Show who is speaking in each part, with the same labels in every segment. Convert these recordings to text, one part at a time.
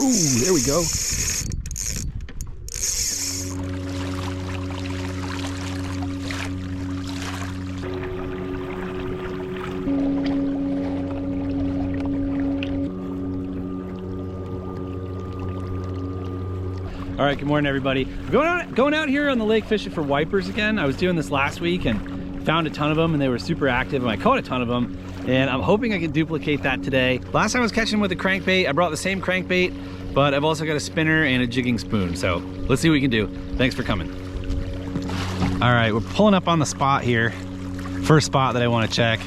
Speaker 1: Ooh, there we go. All right, good morning, everybody. Going out here on the lake fishing for wipers again. I was doing this last week and found a ton of them, and they were super active, and I caught a ton of them, and I'm hoping I can duplicate that today. Last time I was catching them with a crankbait. I brought the same crankbait, but I've also got a spinner and a jigging spoon, so let's see what we can do. Thanks for coming. All right, we're pulling up on the spot here. First spot that I want to check.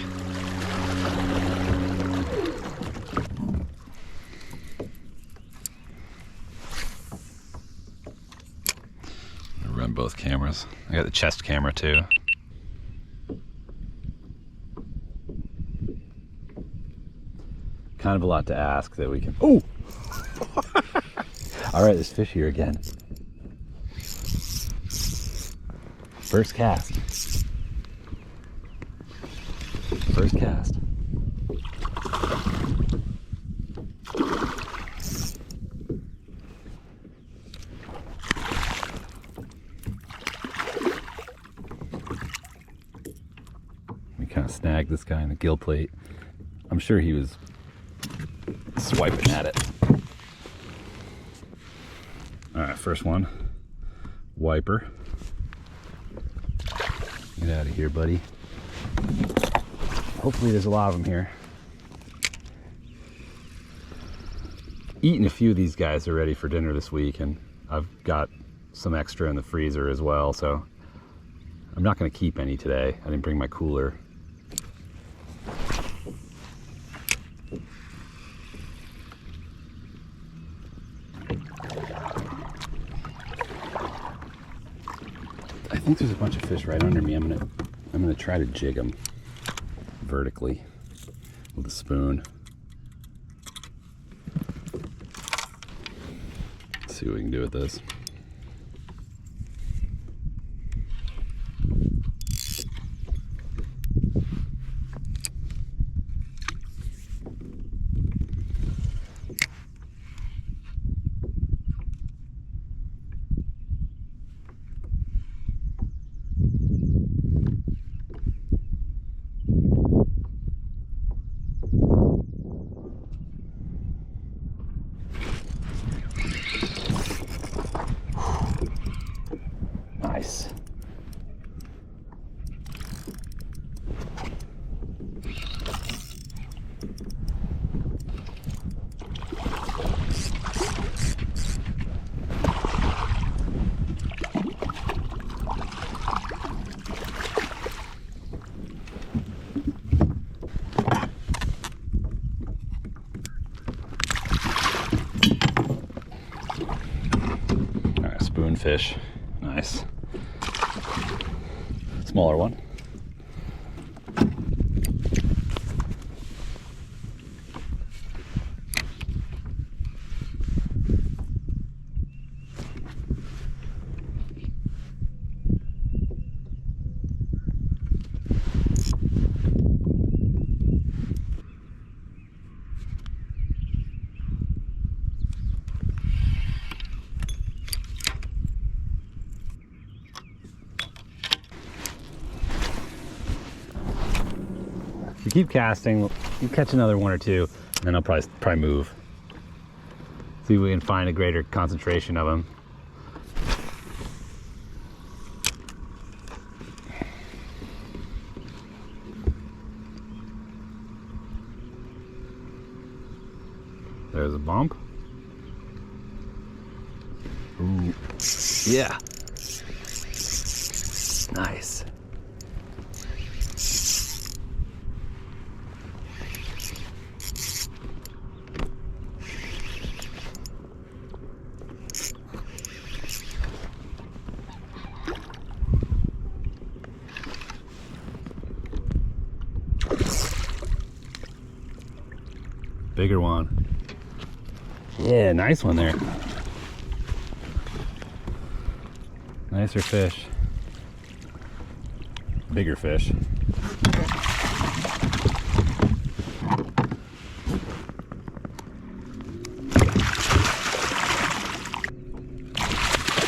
Speaker 1: Run both cameras. I got the chest camera too. Kind of a lot to ask that we can. Oh! All right, there's fish here again. First cast. First cast. Kind of snagged this guy in the gill plate. I'm sure he was swiping at it. All right, first one. Wiper. Get out of here, buddy. Hopefully there's a lot of them here. Eating a few of these guys already for dinner this week, and I've got some extra in the freezer as well, so I'm not going to keep any today. I didn't bring my cooler. I think there's a bunch of fish right under me. I'm gonna try to jig them vertically with a spoon. Let's see what we can do with this. Nice. All right, spoonfish. Nice. Smaller one. If you keep casting, you catch another one or two, and then I'll probably move. See if we can find a greater concentration of them. There's a bump. Ooh, yeah. Nice. Bigger one. Yeah, nice one there. Nicer fish. Bigger fish.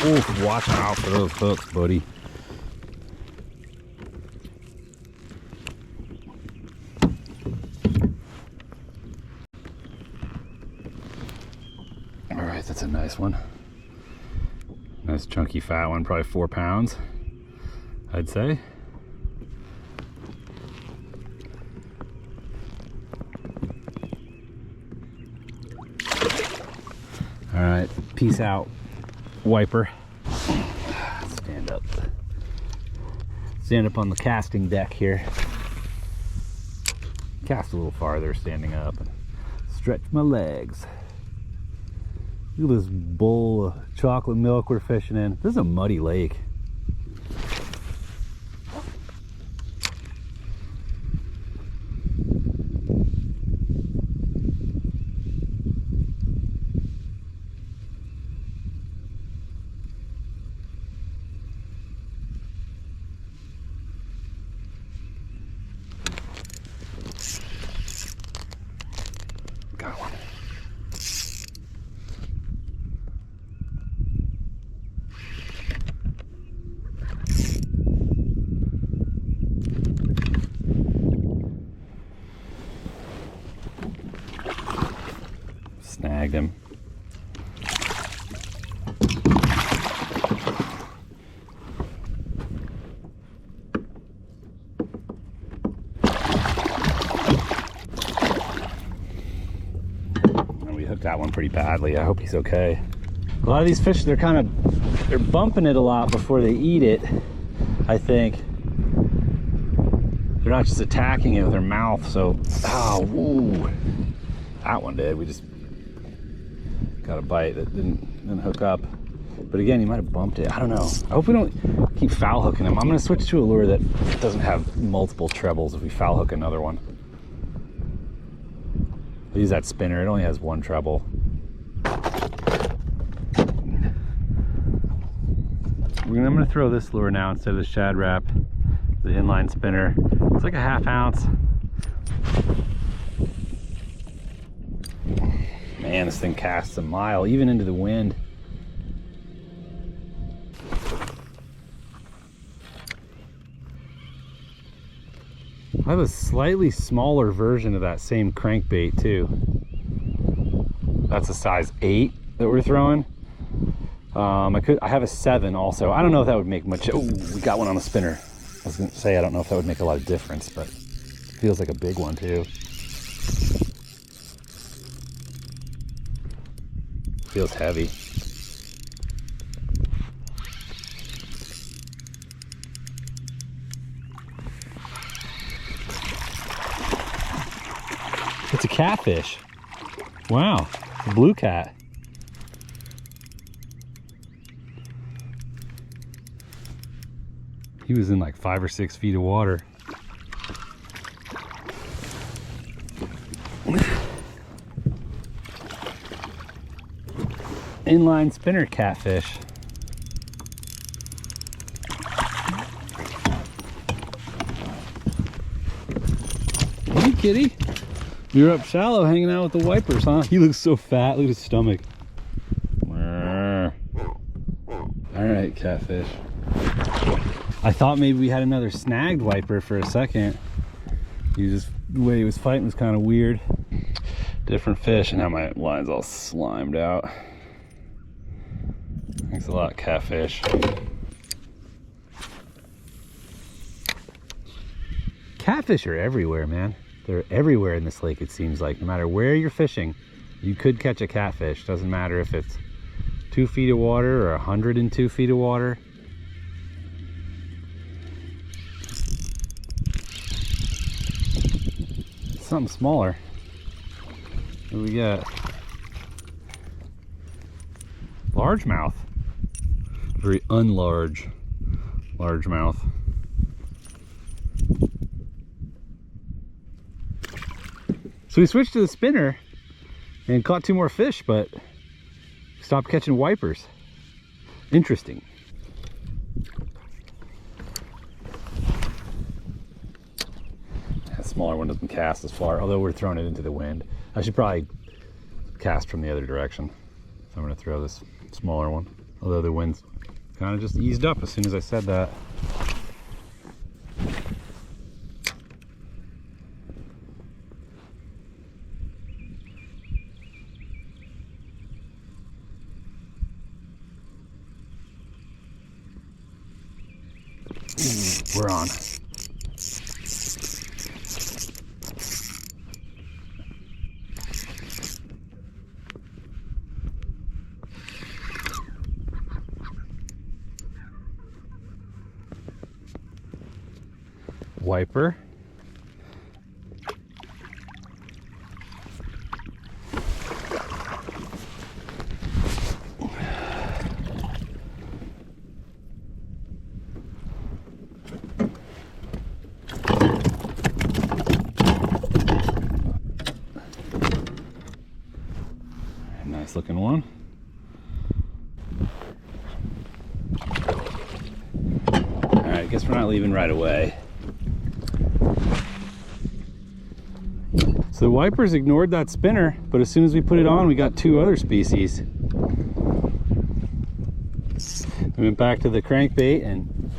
Speaker 1: Oof, watch out for those hooks, buddy. All right, that's a nice one. Nice chunky fat one, probably 4 pounds, I'd say. All right, peace out, wiper. Stand up. Stand up on the casting deck here. Cast a little farther standing up and stretch my legs. Look at this bowl of chocolate milk we're fishing in. This is a muddy lake. Got one. Snagged him. And we hooked that one pretty badly. I hope he's okay. A lot of these fish, they're bumping it a lot before they eat it, I think. They're not just attacking it with their mouth, so, oh, woo. That one did. We just got a bite that didn't hook up. But again, he might have bumped it. I don't know. I hope we don't keep foul hooking him. I'm gonna switch to a lure that doesn't have multiple trebles if we foul hook another one. I'll use that spinner. It only has 1 treble. I'm gonna throw this lure now instead of the Shad Rap, the inline spinner. It's like a 1/2 ounce. Man, this thing casts a mile, even into the wind. I have a slightly smaller version of that same crankbait too. That's a size 8 that we're throwing. I have a 7 also. I don't know if that would make much. Oh, we got one on the spinner. I was gonna say, I don't know if that would make a lot of difference, but it feels like a big one too. Feels heavy. It's a catfish. Wow, it's a blue cat. He was in like 5 or 6 feet of water. Inline spinner catfish. Hey kitty, you're up shallow hanging out with the wipers, huh? He looks so fat. Look at his stomach. All right, catfish. I thought maybe we had another snagged wiper for a second. The way he was fighting was kind of weird. Different fish, and now my line's all slimed out. Thanks a lot, catfish. Catfish are everywhere, man. They're everywhere in this lake, it seems like. No matter where you're fishing, you could catch a catfish. Doesn't matter if it's 2 feet of water or 102 feet of water. Something smaller. What do we got? Largemouth. Very unlarge largemouth. So we switched to the spinner and caught 2 more fish, but stopped catching wipers. Interesting. That smaller one doesn't cast as far, although we're throwing it into the wind. I should probably cast from the other direction. So I'm going to throw this smaller one. Although the wind's kind of just eased up as soon as I said that. We're on. Wiper. Nice looking one. All right, I guess we're not leaving right away. So the wipers ignored that spinner, but as soon as we put it on, we got two other species. We went back to the crankbait and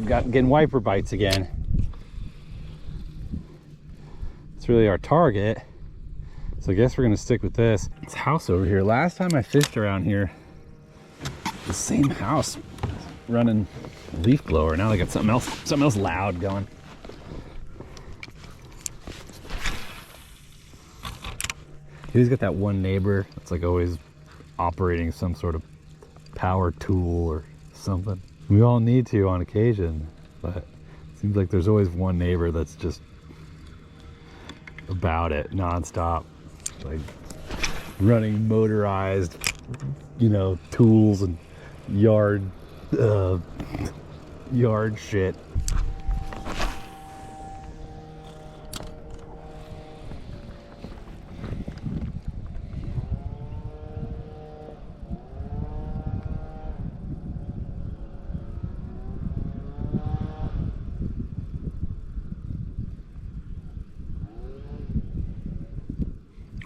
Speaker 1: getting wiper bites again. It's really our target. So I guess we're gonna stick with this. This house over here, last time I fished around here, the same house running a leaf blower. Now they got something else loud going. He's got that one neighbor that's like always operating some sort of power tool or something. We all need to on occasion, but it seems like there's always one neighbor that's just about it nonstop, like running motorized, you know, tools and yard shit.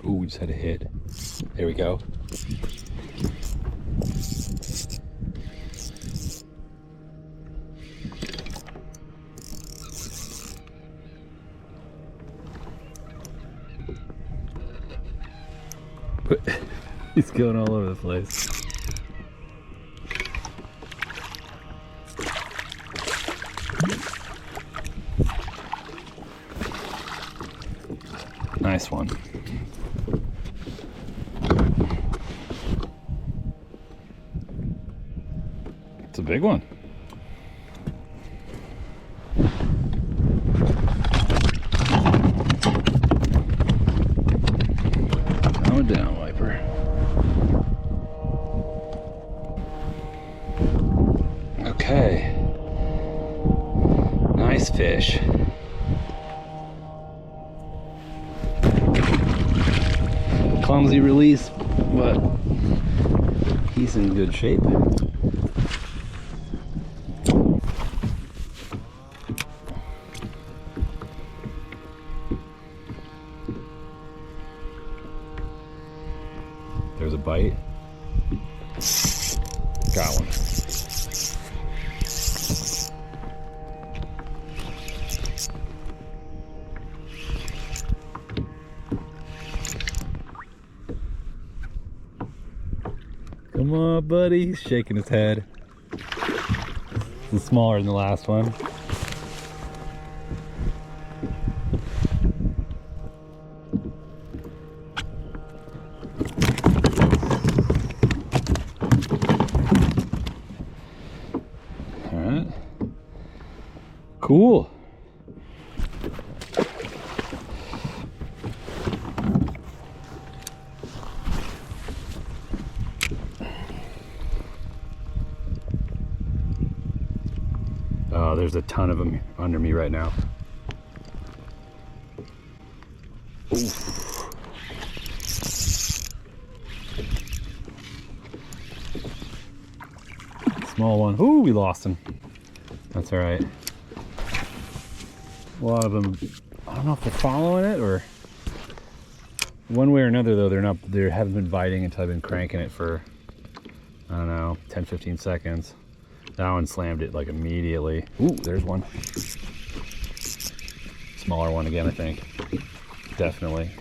Speaker 1: Ooh, we just had a hit. There we go. He's going all over the place. Nice one. It's a big one. Calm it down, Wiper. Okay. Nice fish. Clumsy release, but he's in good shape. There's a bite. Got one. Come on, buddy. He's shaking his head. It's smaller than the last one. All right. Cool. Oh, there's a ton of them under me right now. Oof. Small one. Ooh, we lost him. That's all right. A lot of them, I don't know if they're following it or one way or another though, they haven't been biting until I've been cranking it for I don't know, 10, 15 seconds. That one slammed it like immediately. Ooh, there's one. Smaller one again, I think. Definitely.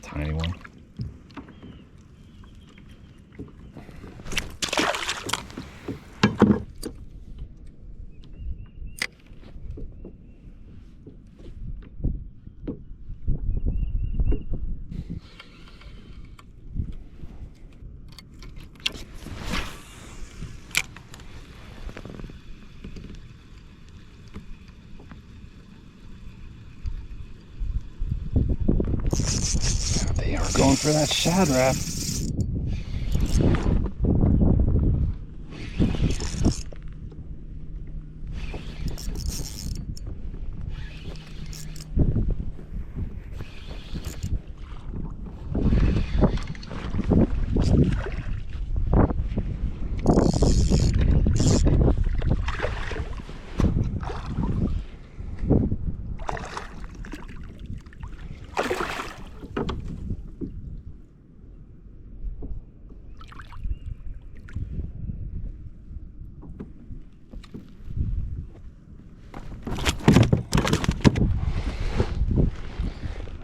Speaker 1: Tiny one. They are going for that shad wrap.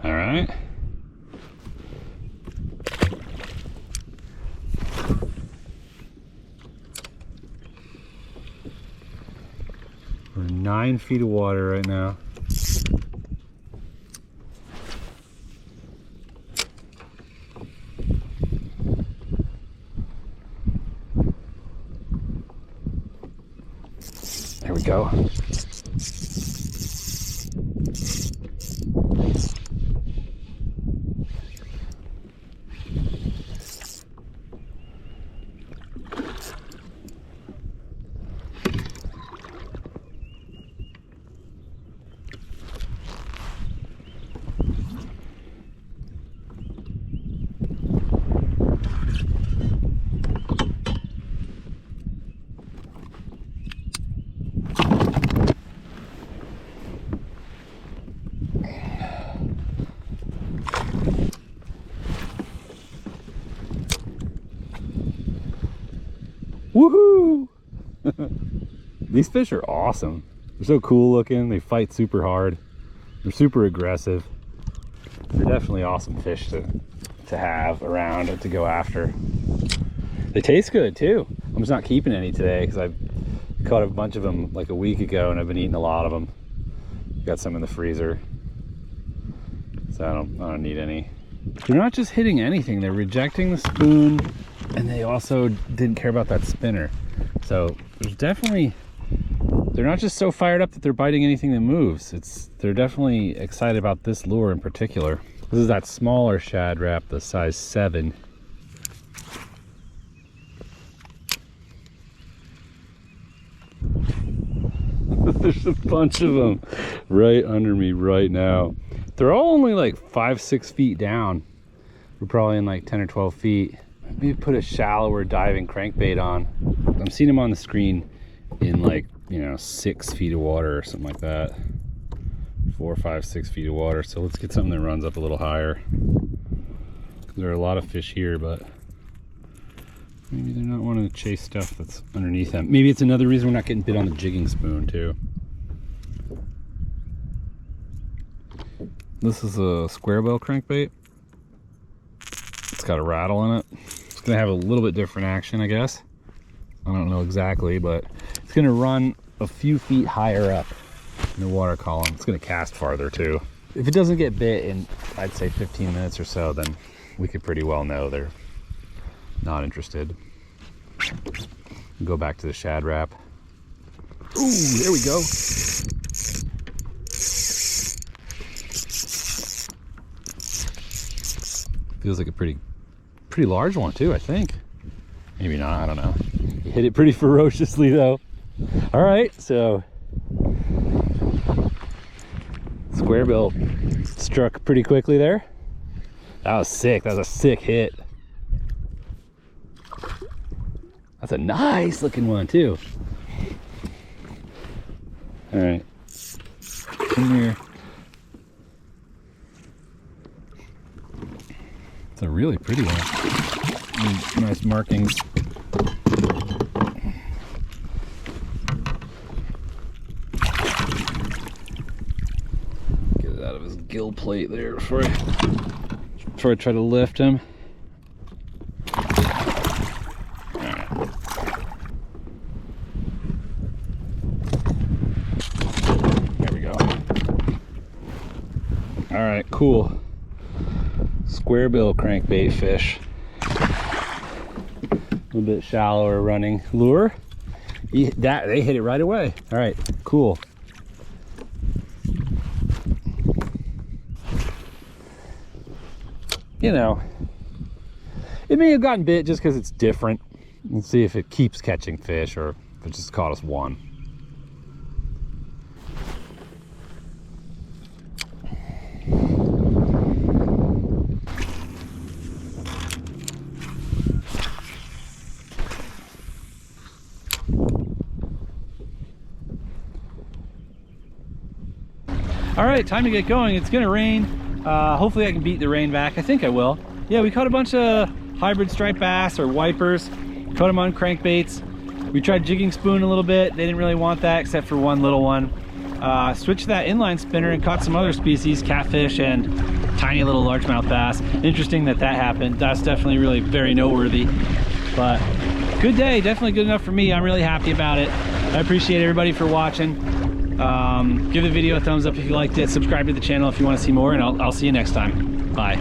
Speaker 1: All right. We're 9 feet of water right now. There we go. Woohoo! These fish are awesome. They're so cool looking. They fight super hard. They're super aggressive. They're definitely awesome fish to have around and to go after. They taste good too. I'm just not keeping any today because I caught a bunch of them like a week ago and I've been eating a lot of them. Got some in the freezer, so I don't need any. They're not just hitting anything. They're rejecting the spoon, and they also didn't care about that spinner. So there's definitely, they're not just so fired up that they're biting anything that moves. They're definitely excited about this lure in particular. This is that smaller shad wrap, the size 7. There's a bunch of them right under me right now. They're all only like 5-6 feet down. We're probably in like 10 or 12 feet. Maybe put a shallower diving crankbait on. I'm seeing them on the screen in like, 6 feet of water or something like that. 4, 5, 6 feet of water. So let's get something that runs up a little higher. There are a lot of fish here, but maybe they're not wanting to chase stuff that's underneath them. Maybe it's another reason we're not getting bit on the jigging spoon too. This is a square bill crankbait. It's got a rattle in it. It's gonna have a little bit different action, I guess. I don't know exactly, but it's gonna run a few feet higher up in the water column. It's gonna cast farther too. If it doesn't get bit in, I'd say 15 minutes or so, then we could pretty well know they're not interested. Go back to the shad wrap. Ooh, there we go. Feels like a pretty large one too, I think. Maybe not, I don't know. You hit it pretty ferociously though. All right, so square bill struck pretty quickly there. That was sick. That was a sick hit. That's a nice looking one too. All right, come here. It's a really pretty one. Nice markings. Get it out of his gill plate there before I try to lift him. All right, cool. Square bill crankbait fish. A little bit shallower running lure. They hit it right away. All right, cool. You know, it may have gotten bit just because it's different. Let's see if it keeps catching fish or if it just caught us one. All right, time to get going. It's gonna rain. Hopefully I can beat the rain back. I think I will. Yeah, we caught a bunch of hybrid striped bass or wipers. Caught them on crankbaits. We tried jigging spoon a little bit. They didn't really want that except for one little one. Switched that inline spinner and caught some other species, catfish and tiny little largemouth bass. Interesting that happened. That's definitely really very noteworthy. But good day, definitely good enough for me. I'm really happy about it. I appreciate everybody for watching. Give the video a thumbs up if you liked it. Subscribe to the channel if you want to see more, and I'll see you next time. Bye.